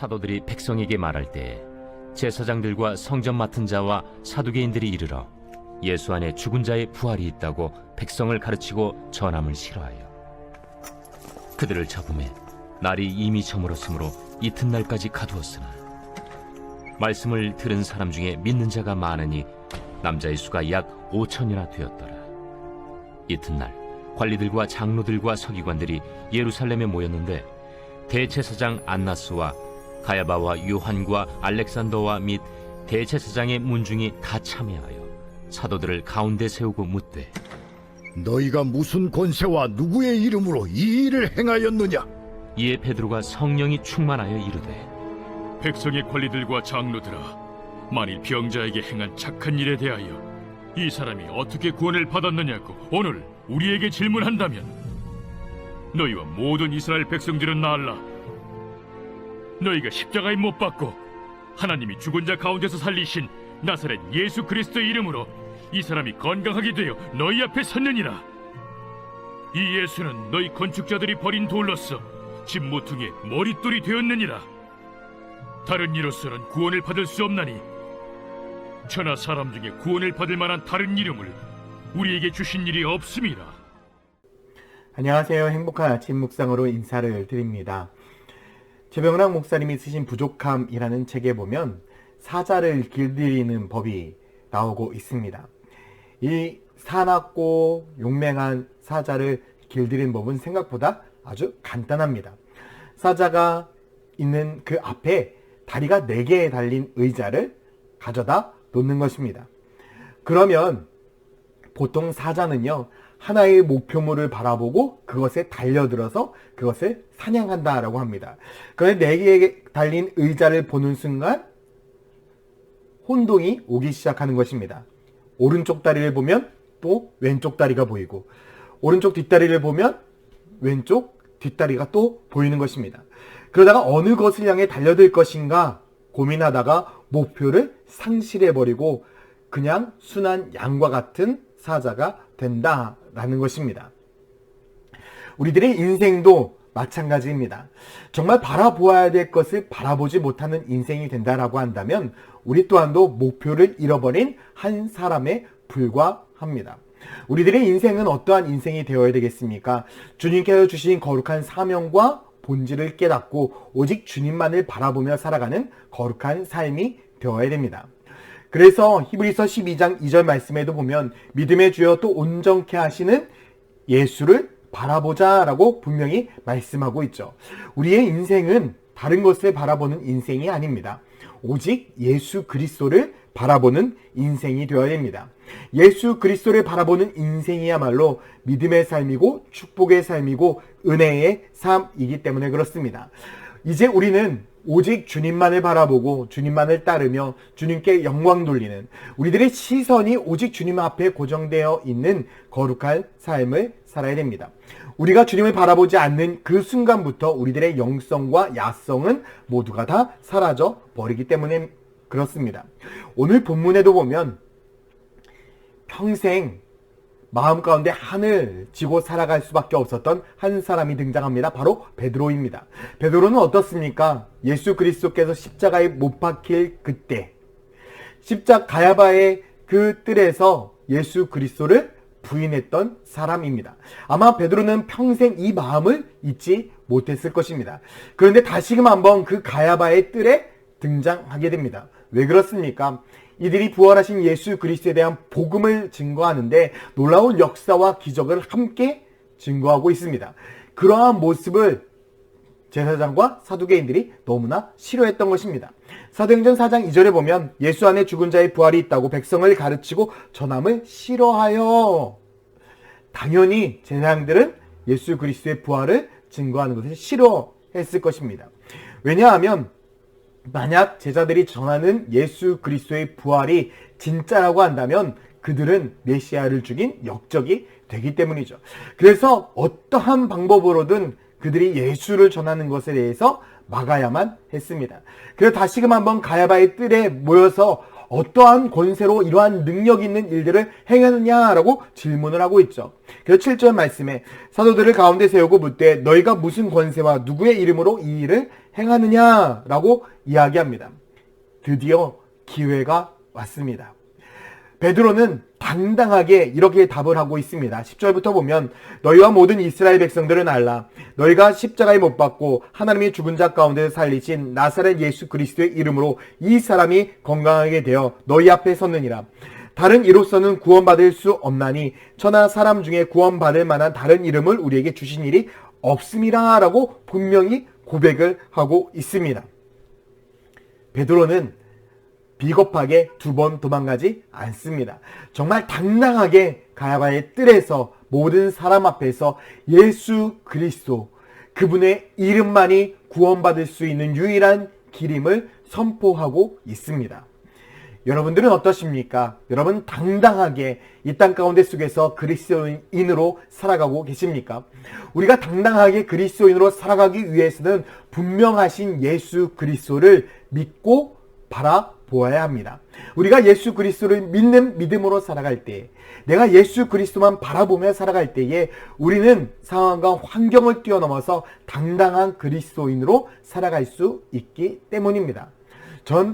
사도들이 백성에게 말할 때 제사장들과 성전 맡은 자와 사두개인들이 이르러 예수 안에 죽은 자의 부활이 있다고 백성을 가르치고 전함을 싫어하여 그들을 잡음에 날이 이미 저물었으므로 이튿날까지 가두었으나 말씀을 들은 사람 중에 믿는 자가 많으니 남자의 수가 약 5천이나 되었더라. 이튿날 관리들과 장로들과 서기관들이 예루살렘에 모였는데 대제사장 안나스와 가야바와 요한과 알렉산더와 및 대제사장의 문중이 다 참여하여 사도들을 가운데 세우고 묻되 너희가 무슨 권세와 누구의 이름으로 이 일을 행하였느냐? 이에 베드로가 성령이 충만하여 이르되 백성의 관리들과 장로들아, 만일 병자에게 행한 착한 일에 대하여 이 사람이 어떻게 구원을 받았느냐고 오늘 우리에게 질문한다면 너희와 모든 이스라엘 백성들은 알라. 너희가 십자가에 못 박고 하나님이 죽은 자 가운데서 살리신 나사렛 예수 그리스도의 이름으로 이 사람이 건강하게 되어 너희 앞에 섰느니라. 이 예수는 너희 건축자들이 버린 돌로서 집 모퉁이의 머릿돌이 되었느니라. 다른 이로서는 구원을 받을 수 없나니 천하 사람 중에 구원을 받을 만한 다른 이름을 우리에게 주신 일이 없음이라. 안녕하세요. 행복한 아침 묵상으로 인사를 드립니다. 최병락 목사님이 쓰신 부족함이라는 책에 보면 사자를 길들이는 법이 나오고 있습니다. 이 사납고 용맹한 사자를 길들이는 법은 생각보다 아주 간단합니다. 사자가 있는 그 앞에 다리가 4개에 달린 의자를 가져다 놓는 것입니다. 그러면 보통 사자는요, 하나의 목표물을 바라보고 그것에 달려들어서 그것을 사냥한다라고 합니다. 그런데 4개에 달린 의자를 보는 순간 혼동이 오기 시작하는 것입니다. 오른쪽 다리를 보면 또 왼쪽 다리가 보이고, 오른쪽 뒷다리를 보면 왼쪽 뒷다리가 또 보이는 것입니다. 그러다가 어느 것을 향해 달려들 것인가 고민하다가 목표를 상실해버리고 그냥 순한 양과 같은 사자가 된다라는 것입니다. 우리들의 인생도 마찬가지입니다. 정말 바라보아야 될 것을 바라보지 못하는 인생이 된다라고 한다면 우리 또한도 목표를 잃어버린 한 사람에 불과합니다. 우리들의 인생은 어떠한 인생이 되어야 되겠습니까? 주님께서 주신 거룩한 사명과 본질을 깨닫고 오직 주님만을 바라보며 살아가는 거룩한 삶이 되어야 됩니다. 그래서 히브리서 12장 2절 말씀에도 보면 믿음의 주여 또 온전케 하시는 예수를 바라보자 라고 분명히 말씀하고 있죠. 우리의 인생은 다른 것을 바라보는 인생이 아닙니다. 오직 예수 그리스도를 바라보는 인생이 되어야 됩니다. 예수 그리스도를 바라보는 인생이야말로 믿음의 삶이고 축복의 삶이고 은혜의 삶이기 때문에 그렇습니다. 이제 우리는 오직 주님만을 바라보고 주님만을 따르며 주님께 영광 돌리는, 우리들의 시선이 오직 주님 앞에 고정되어 있는 거룩한 삶을 살아야 됩니다. 우리가 주님을 바라보지 않는 그 순간부터 우리들의 영성과 야성은 모두가 다 사라져 버리기 때문에 그렇습니다. 오늘 본문에도 보면 평생 마음 가운데 한을 지고 살아갈 수밖에 없었던 한 사람이 등장합니다. 바로 베드로입니다. 베드로는 어떻습니까? 예수 그리스도께서 십자가에 못 박힐 그때 가야바의 그 뜰에서 예수 그리스도를 부인했던 사람입니다. 아마 베드로는 평생 이 마음을 잊지 못했을 것입니다. 그런데 다시금 한번 그 가야바의 뜰에 등장하게 됩니다. 왜 그렇습니까? 이들이 부활하신 예수 그리스도에 대한 복음을 증거하는데 놀라운 역사와 기적을 함께 증거하고 있습니다. 그러한 모습을 제사장과 사두개인들이 너무나 싫어했던 것입니다. 사도행전 4장 2절에 보면 예수 안에 죽은 자의 부활이 있다고 백성을 가르치고 전함을 싫어하여, 당연히 제사장들은 예수 그리스도의 부활을 증거하는 것을 싫어했을 것입니다. 왜냐하면 만약 제자들이 전하는 예수 그리스도의 부활이 진짜라고 한다면 그들은 메시아를 죽인 역적이 되기 때문이죠. 그래서 어떠한 방법으로든 그들이 예수를 전하는 것에 대해서 막아야만 했습니다. 그래서 다시금 한번 가야바의 뜰에 모여서 어떠한 권세로 이러한 능력 있는 일들을 행하느냐라고 질문을 하고 있죠. 그래서 7절 말씀에 사도들을 가운데 세우고 묻되 너희가 무슨 권세와 누구의 이름으로 이 일을 행하느냐라고 이야기합니다. 드디어 기회가 왔습니다. 베드로는 당당하게 이렇게 답을 하고 있습니다. 10절부터 보면 너희와 모든 이스라엘 백성들은 알라. 너희가 십자가에 못 박고 하나님이 죽은 자 가운데 살리신 나사렛 예수 그리스도의 이름으로 이 사람이 건강하게 되어 너희 앞에 섰느니라. 다른 이로서는 구원받을 수 없나니 천하 사람 중에 구원받을 만한 다른 이름을 우리에게 주신 일이 없음이라 라고 분명히 고백을 하고 있습니다. 베드로는 비겁하게 2번 도망가지 않습니다. 정말 당당하게 가야바의 뜰에서 모든 사람 앞에서 예수 그리스도 그분의 이름만이 구원받을 수 있는 유일한 길임을 선포하고 있습니다. 여러분들은 어떠십니까? 여러분 당당하게 이 땅 가운데 속에서 그리스도인으로 살아가고 계십니까? 우리가 당당하게 그리스도인으로 살아가기 위해서는 분명하신 예수 그리스도를 믿고 바라보아야 합니다. 우리가 예수 그리스도를 믿는 믿음으로 살아갈 때, 내가 예수 그리스도만 바라보며 살아갈 때에 우리는 상황과 환경을 뛰어넘어서 당당한 그리스도인으로 살아갈 수 있기 때문입니다.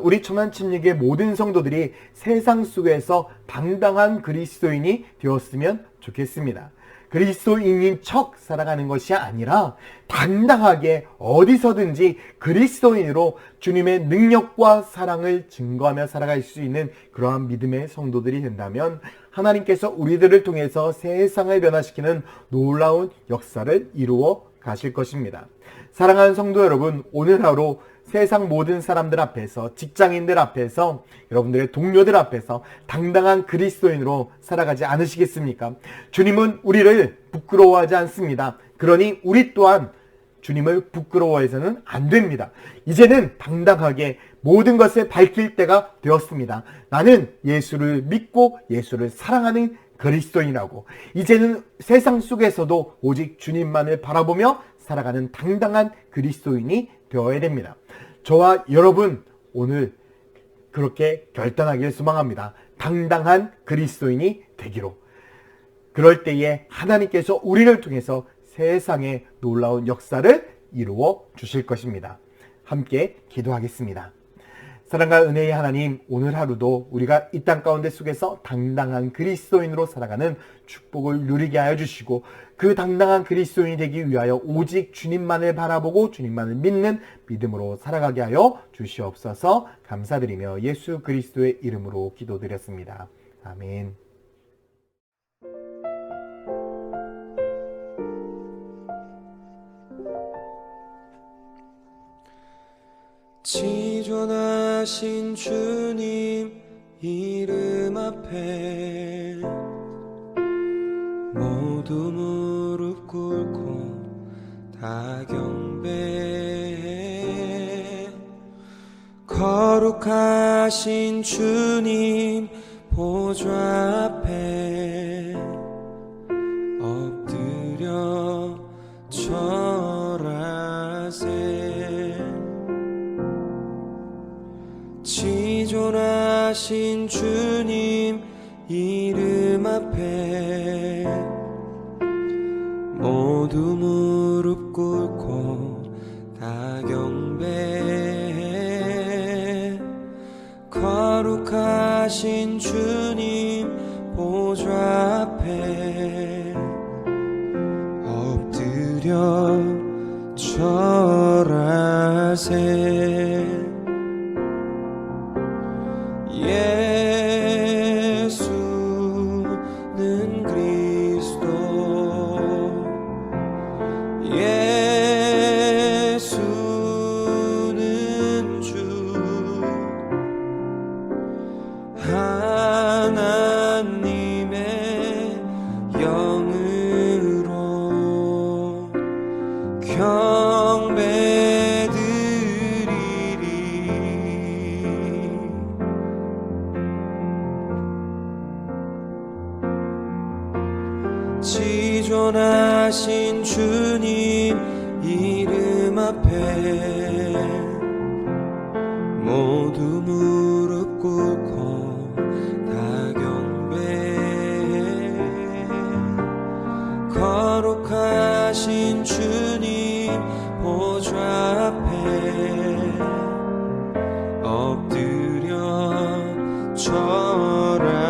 우리 천안침례교회 모든 성도들이 세상 속에서 당당한 그리스도인이 되었으면 좋겠습니다. 그리스도인인 척 살아가는 것이 아니라 당당하게 어디서든지 그리스도인으로 주님의 능력과 사랑을 증거하며 살아갈 수 있는 그러한 믿음의 성도들이 된다면 하나님께서 우리들을 통해서 세상을 변화시키는 놀라운 역사를 이루어 가실 것입니다. 사랑하는 성도 여러분, 오늘 하루 세상 모든 사람들 앞에서, 직장인들 앞에서, 여러분들의 동료들 앞에서 당당한 그리스도인으로 살아가지 않으시겠습니까? 주님은 우리를 부끄러워하지 않습니다. 그러니 우리 또한 주님을 부끄러워해서는 안 됩니다. 이제는 당당하게 모든 것을 밝힐 때가 되었습니다. 나는 예수를 믿고 예수를 사랑하는 그리스도인이라고. 이제는 세상 속에서도 오직 주님만을 바라보며 살아가는 당당한 그리스도인이 되어야 됩니다. 저와 여러분 오늘 그렇게 결단하기를 소망합니다. 당당한 그리스도인이 되기로. 그럴 때에 하나님께서 우리를 통해서 세상에 놀라운 역사를 이루어 주실 것입니다. 함께 기도하겠습니다. 사랑과 은혜의 하나님, 오늘 하루도 우리가 이 땅 가운데 속에서 당당한 그리스도인으로 살아가는 축복을 누리게 하여 주시고, 그 당당한 그리스도인이 되기 위하여 오직 주님만을 바라보고 주님만을 믿는 믿음으로 살아가게 하여 주시옵소서. 감사드리며 예수 그리스도의 이름으로 기도드렸습니다. 아멘. 지존하신 주님 이름 앞에 모두 무릎 꿇고 다 경배해. 거룩하신 주님 보좌 앞에 엎드려 절하세. 지존하신 주님 이름 앞에 모두 무릎 꿇고 다 경배해. 거룩하신 주님 보좌 앞에 엎드려 절하세. 예수는 그리스도, 예수는 주, 하나님의 영으로 지존하신 주님 이름 앞에 모두 무릎 꿇고 거룩하신 주님 보좌 앞에 엎드려 절하세.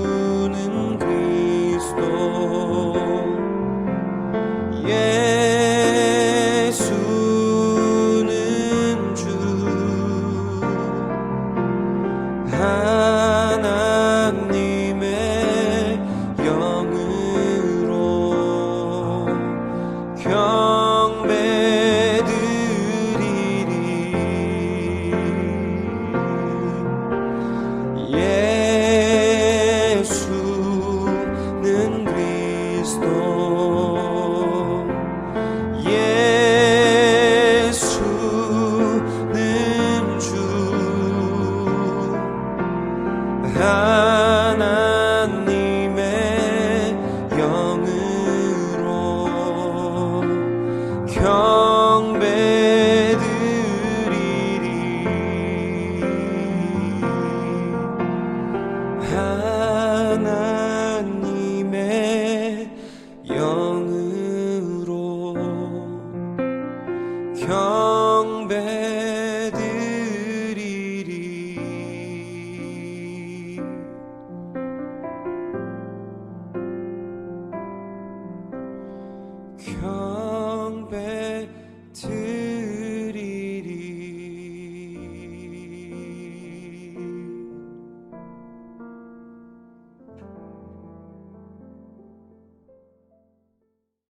예수는 그리스도, 예수는 주, 하나님의 영으로 경배드리리. 예수는 그리스도, 예수는 주,